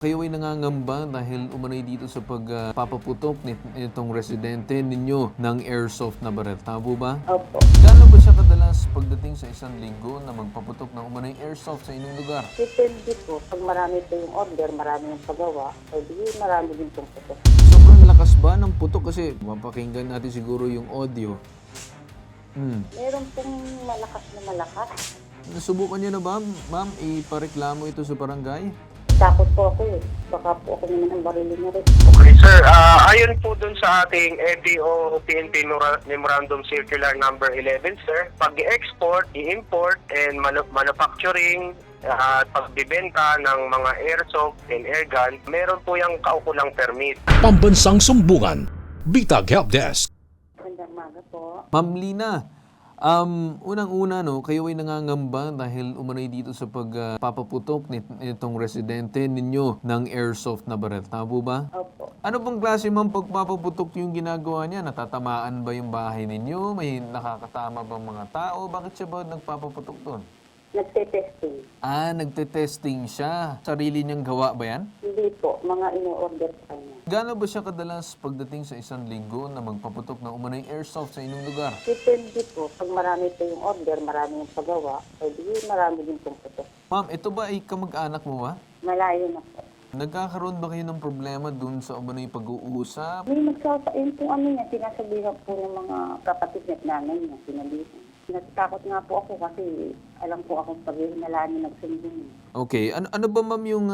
Kayo ay nangangamba dahil umano'y dito sa pagpapaputok nitong residente ninyo ng airsoft na baril. Tama po ba? Opo. Gano'n ba siya kadalas pagdating sa isang linggo na magpaputok ng umano'y airsoft sa inyong lugar? Depende po. Pag marami po yung order, marami yung pagawa, o di marami din pong putok. Sobrang lakas ba ng putok? Kasi mapakinggan natin siguro yung audio. Meron pong malakas na malakas. Nasubukan niyo na ba, ma'am, ipareklamo ito sa barangay? Takot po ako eh. Baka po ako naman ang barilin na rin. Okay, sir. Ayon po dun sa ating EDO PNP Memorandum Circular Number 11, sir, pag i-export, i-import, and manufacturing at pagbibenta ng mga airsoft and airgun, meron po yung kaukulang permit. Pambansang Sumbungan, Bitag Helpdesk. Magandang umaga po. Ma'am Lina, unang-una, kayo ay nangangamba dahil umano'y dito sa pagpapaputok nitong residente ninyo ng airsoft na baril. Tama po ba? Opo. Ano bang klase mang pagpapaputok yung ginagawa niya? Natatamaan ba yung bahay ninyo? May nakakatama bang mga tao? Bakit siya ba nagpapaputok doon? Nagte-testing. Nagte-testing siya. Sarili niyang gawa ba yan? Hindi po. Mga ino-order sa kanya. Gano'n ba siya kadalas pagdating sa isang linggo na magpaputok ng umano'y airsoft sa inyong lugar? Depende po. Pag marami po yung order, marami yung pagawa, o di marami din pong putok. Ma'am, ito ba ay kamag-anak mo ba? Malayo na po. Nagkakaroon ba kayo ng problema dun sa umano'y pag-uusap? May nagsasain po niya, sinasabihan po ng mga kapatid at nanay niya, sinabihan. Natatakot nga po ako kasi alam po akong pag hinalaan niya nagsumbong. Okay, ano ba ma'am yung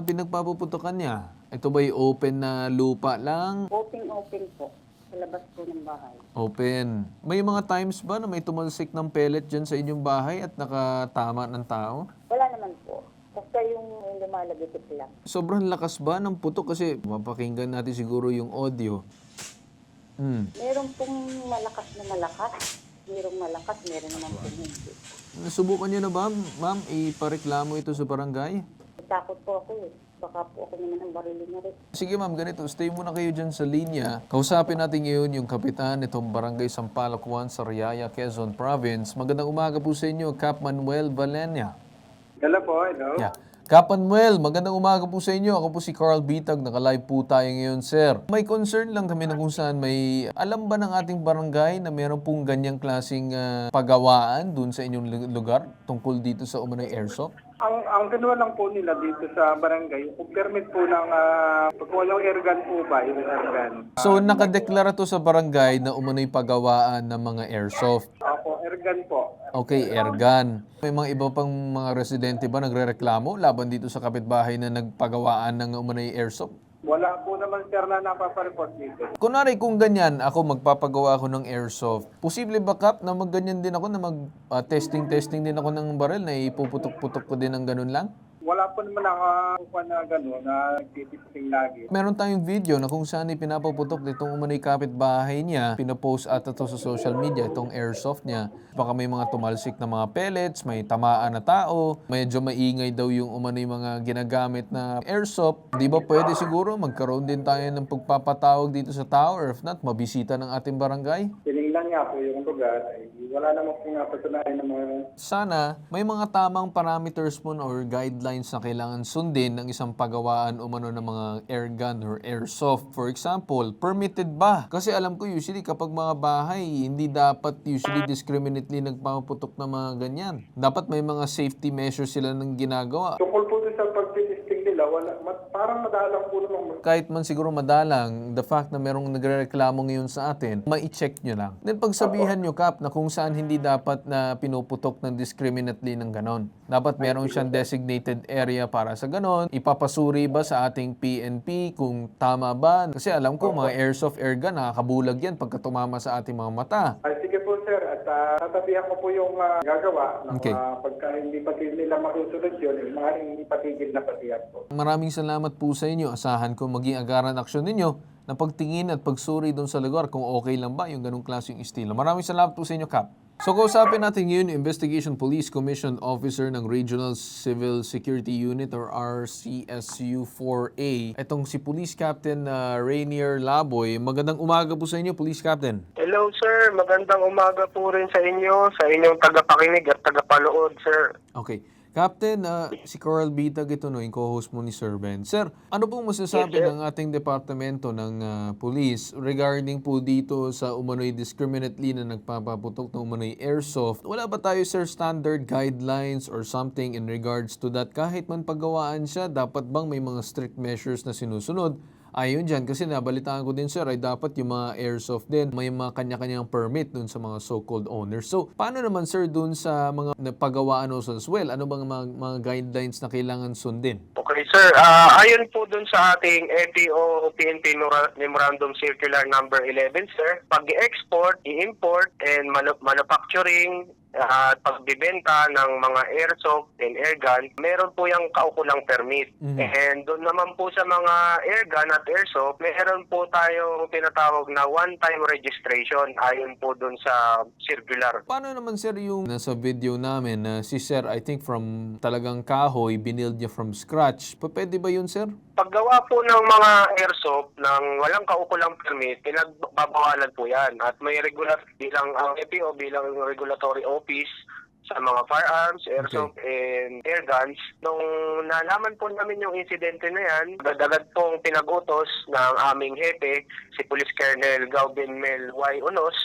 pinagpapuputokan niya? Ito ba'y open na lupa lang? Open po. Sa labas po ng bahay. Open. May mga times ba na may tumalsik ng pellet dyan sa inyong bahay at nakatama ng tao? Wala naman po. Basta yung lumalagitip lang. Sobrang lakas ba ng putok? Kasi mapakinggan natin siguro yung audio. Meron pong malakas na malakas. Merong malakas, meron naman pong hindi. Nasubukan niyo na ba, ma'am, ipareklamo ito sa barangay? Takot po ako eh. Baka po ako naman ang barilin na rin. Sige ma'am, ganito. Stay muna kayo dyan sa linya. Kausapin natin ngayon yung kapitan nitong Barangay Sampaloc 1 sa Riyaya, Quezon Province. Magandang umaga po sa inyo, Cap Manuel Valenia. Hello po, hello. Yeah. Cap Manuel, magandang umaga po sa inyo. Ako po si Carl Bitag, naka-live po tayo ngayon, sir. May concern lang kami na kung saan may alam ba ng ating barangay na meron pong ganyang klaseng pagawaan dun sa inyong lugar tungkol dito sa umano'y airsoft? Ang ginawa lang po nila dito sa barangay, kung permit po ng kung yung airgun po ba, yung airgun. So, nakadeklara to sa barangay na umano'y pagawaan ng mga airsoft. Ako, airgun po. Okay, airgun. May mga iba pang mga residente ba nagrereklamo laban dito sa kapitbahay na nagpagawaan ng umano'y airsoft? Wala po naman sir na napapareport dito. Kunwari kung ganyan, ako magpapagawa ako ng airsoft, posible ba Kap na magganyan din ako na mag-testing din ako ng baril na ipuputok-putok ko din ng ganun lang? Wala po naman nakakuha na gano'n na nagtitiping lagi. Meron tayong video na kung saan ipinapaputok nitong umano'y kapitbahay niya, pinapost ata to sa social media, itong airsoft niya. Baka may mga tumalsik na mga pellets, may tamaan na tao, medyo maingay daw yung umano'y mga ginagamit na airsoft. Di ba pwede siguro magkaroon din tayo ng pagpapatawag dito sa tao or if not, mabisita ng ating barangay? Tinignan nga po yung lugar, wala naman po nga patunayan ng mga... Sana may mga tamang parameters mo or guidelines na kailangan sundin ng isang pagawaan umano ng mga airgun or airsoft. For example, permitted ba? Kasi alam ko usually kapag mga bahay, hindi dapat usually discriminately nagpapaputok ng mga ganyan. Dapat may mga safety measures sila ng ginagawa. Tungkol po sa pagtitesting nila, parang madalang po naman. Kahit man siguro madalang, the fact na merong nagrereklamo ngayon sa atin, ma-check nyo lang. Then pagsabihan nyo, Kap, na kung saan hindi dapat na pinuputok ng discriminately ng ganon. Dapat meron siyang designated area para sa ganon. Ipapasuri ba sa ating PNP kung tama ba? Kasi alam ko, mga airsoft airgun, nakakabulag yan pagka tumama sa ating mga mata. Ay, sige po sir, at tatabihan ko po yung gagawa ng Okay. pagka hindi pa nila masusunod yun, mga hindi patigil na patiyan po. Maraming salamat po sa inyo. Asahan ko maging agaran aksyon ninyo na pagtingin at pagsuri doon sa lugar kung okay lang ba yung ganung klaseng estilo. Maraming salamat po sa inyo, Kap. So kausapin natin ngayon yung Investigation Police Commission Officer ng Regional Civil Security Unit or RCSU-4A. Itong si Police Captain Rainier Laboy. Magandang umaga po sa inyo, Police Captain. Hello, sir. Magandang umaga po rin sa inyo, sa inyong tagapakinig at tagapanood, sir. Okay. Captain, si Coral Bitag ito, no, yung co-host mo ni Sir Ben. Sir, ano pong masasabi Yes, sir. ng ating departamento ng police regarding po dito sa umano'y discriminately na nagpapaputok ng umano'y airsoft? Wala ba tayo, sir, standard guidelines or something in regards to that? Kahit man paggawaan siya, dapat bang may mga strict measures na sinusunod? Ayun dyan, kasi nabalitaan ko din, sir, ay dapat yung mga airsoft din, may mga kanya-kanyang permit dun sa mga so-called owners. So, paano naman, sir, dun sa mga pagawaan also as well? Ano bang mga guidelines na kailangan sundin? Okay, sir. Ayon po dun sa ating ETO PNP Memorandum Circular Number 11, sir, pag-export, i-import, and manufacturing, at pagbibenta ng mga airsoft and airgun, meron po yung kaukulang permit. And doon naman po sa mga airgun at airsoft, meron po tayong tinatawag na one-time registration ayon po doon sa circular. Paano naman, sir, yung nasa video namin na si sir, I think from talagang kahoy, binild niya from scratch. Pwede ba yun, sir? Paggawa po ng mga airsoft ng walang kaukulang permit, pinagbabawalan po yan. At may bilang ang EPO, bilang regulatory office sa mga firearms, airsoft, and airguns. Nung nalaman po namin yung insidente na yan, agad pong pinag-utos ng aming hepe, si Police Colonel Gaubin Mel Y. Unos,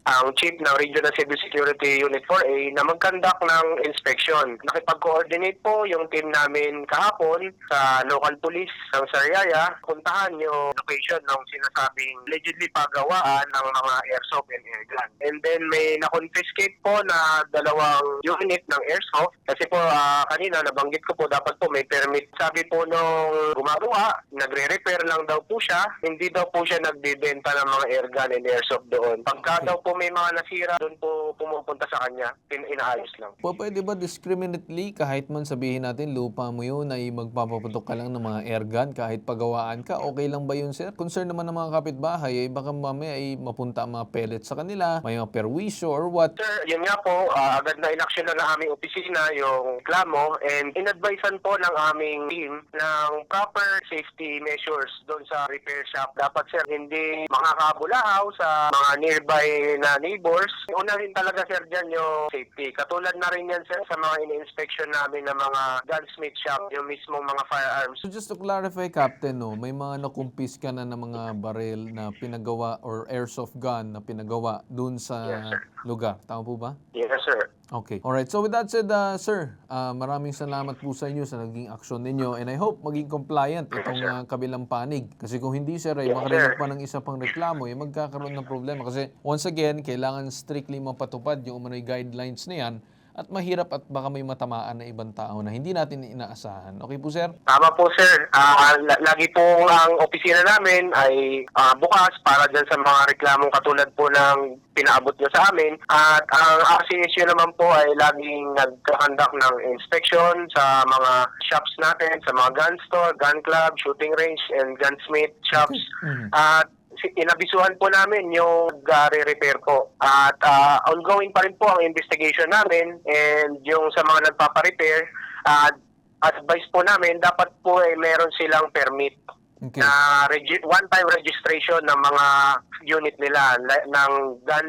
ang Chief ng Regional Civil Security Unit 4A, na mag-conduct ng inspection. Nakipag-coordinate po yung team namin kahapon sa local police ng Sariaya, puntahan yung location ng sinasabing allegedly pagawaan ng mga airsoft and airgun. And then may na-confiscate po na 2 unit ng airsoft. Kasi po kanina nabanggit ko po dapat po may permit. Sabi po nung gumagawa, nagre-repair lang daw po siya. Hindi daw po siya nagbibenta ng mga airgun and airsoft doon. Pagka daw po may mga nasira, doon po pumupunta sa kanya, inaayos lang. Pwede ba discriminately, kahit man sabihin natin lupa mo yun ay magpapaputok ka lang ng mga airgun kahit pagawaan ka, okay lang ba yun, sir? Concern naman ng mga kapitbahay ay baka mamaya ay mapunta ang mga pellets sa kanila, may mga perwisyo or what. Sir, yun nga po, agad na inaksyon na aming opisina yung reklamo and inadvisean po ng aming team ng proper safety measures doon sa repair shop. Dapat, sir, hindi makakabulahaw sa mga nearby na neighbors. Unahin talaga, sir, dyan yung safety. Katulad na rin yan, sir, sa mga ini-inspection namin ng mga gunsmith shop, yung mismong mga firearms. So just to clarify, Captain, no, may mga nakumpis ka na ng mga baril na pinagawa or airsoft gun na pinagawa dun sa Yes, sir. lugar. Tama po ba? Yes, sir. Okay. Alright. So with that said, sir, maraming salamat po sa inyo sa naging aksyon ninyo and I hope maging compliant itong kabilang panig. Kasi kung hindi, sir, ay Yes, makarinig sir. pa ng isa pang reklamo, ay magkakaroon ng problema. Kasi once again, kailangan strictly mapatupad yung umano'y guidelines na yan at mahirap at baka may matamaan na ibang tao na hindi natin inaasahan. Okay po, sir? Tama po, sir. Lagi po ang opisina namin ay bukas para dyan sa mga reklamong katulad po ng pinaabot nyo sa amin. At ang RCSU naman po ay laging nagkakandak ng inspection sa mga shops natin, sa mga gun store, gun club, shooting range, and gunsmith shops. At inabisuhan po namin yung re-repair po. At ongoing pa rin po ang investigation namin and yung sa mga nagpapa-repair, advice po namin, dapat po ay meron silang permit na one-time registration ng mga unit nila ng gun,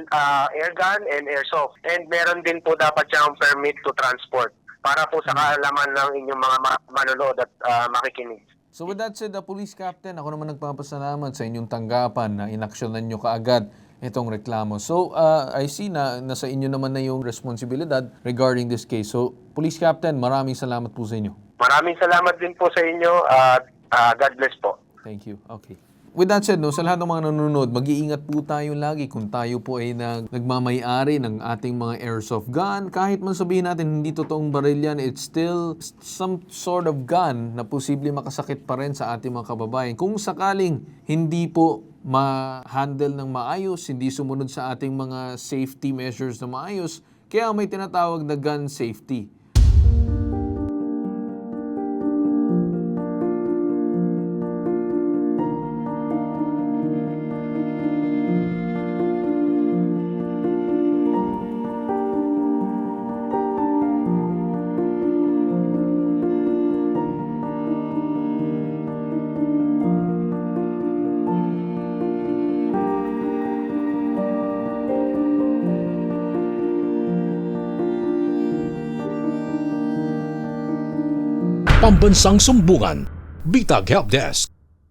airgun and airsoft. And meron din po dapat siyang permit to transport para po sa kaalaman ng inyong mga manonood at makikinig. So with that said, Police Captain, ako naman nagpapasalamat sa inyong tanggapan na inaksyonan nyo kaagad itong reklamo. So I see na nasa inyo naman na yung responsibilidad regarding this case. So Police Captain, maraming salamat po sa inyo. Maraming salamat din po sa inyo at God bless po. Thank you. Okay. With that said, no, sa lahat ng mga nanonood, mag-iingat po tayo lagi kung tayo po ay nagmamay-ari ng ating mga airsoft gun. Kahit man sabihin natin hindi totoong baril yan, it's still some sort of gun na posible makasakit pa rin sa ating mga kababayan. Kung sakaling hindi po ma-handle ng maayos, hindi sumunod sa ating mga safety measures na maayos, kaya may tinatawag na gun safety. Pambansang Sumbungan, Bitag Helpdesk.